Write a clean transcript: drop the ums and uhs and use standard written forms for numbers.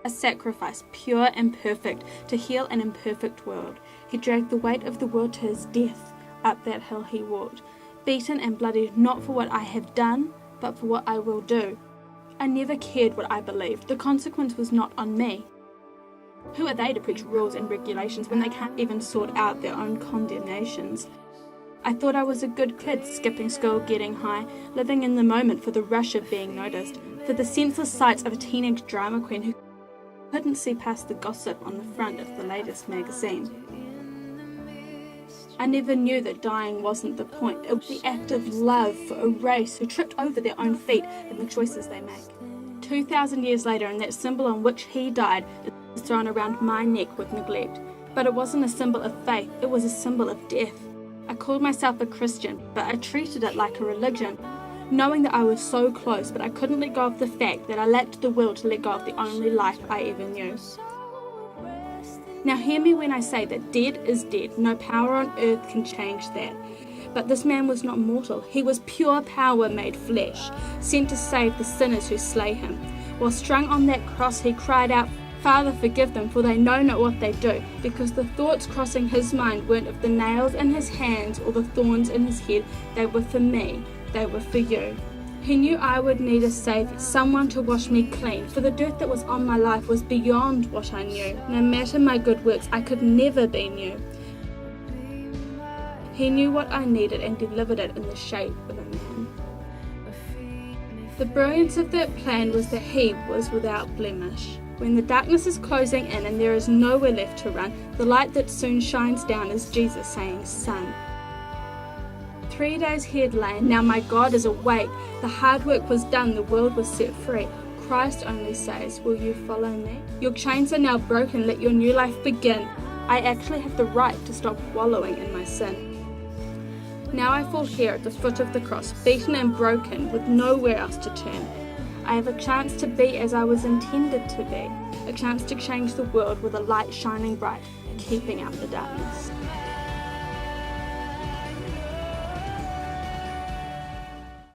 a sacrifice pure and perfect to heal an imperfect world. He dragged the weight of the world to his death. Up that hill he walked, beaten and bloodied, not for what I have done, but for what I will do. I never cared what I believed. The consequence was not on me. Who are they to preach rules and regulations when they can't even sort out their own condemnations? I thought I was a good kid, skipping school, getting high, living in the moment for the rush of being noticed, for the senseless sights of a teenage drama queen who couldn't see past the gossip on the front of the latest magazine. I never knew that dying wasn't the point. It was the act of love for a race who tripped over their own feet in the choices they make. 2,000 years later, and that symbol on which he died is thrown around my neck with neglect. But it wasn't a symbol of faith, it was a symbol of death. I called myself a Christian, but I treated it like a religion, knowing that I was so close, but I couldn't let go of the fact that I lacked the will to let go of the only life I ever knew. Now hear me when I say that dead is dead. No power on earth can change that. But this man was not mortal. He was pure power made flesh, sent to save the sinners who slay him. While strung on that cross, he cried out, "Father, forgive them, for they know not what they do," because the thoughts crossing his mind weren't of the nails in his hands or the thorns in his head. They were for me. They were for you. He knew I would need a Saviour, someone to wash me clean, for the dirt that was on my life was beyond what I knew. No matter my good works, I could never be new. He knew what I needed and delivered it in the shape of a man. The brilliance of that plan was that he was without blemish. When the darkness is closing in and there is nowhere left to run, the light that soon shines down is Jesus saying, "Son." 3 days he had lain, now my God is awake. The hard work was done, the world was set free. Christ only says, "Will you follow me?" Your chains are now broken, let your new life begin. I actually have the right to stop wallowing in my sin. Now I fall here at the foot of the cross, beaten and broken, with nowhere else to turn. I have a chance to be as I was intended to be, a chance to change the world with a light shining bright, keeping out the darkness.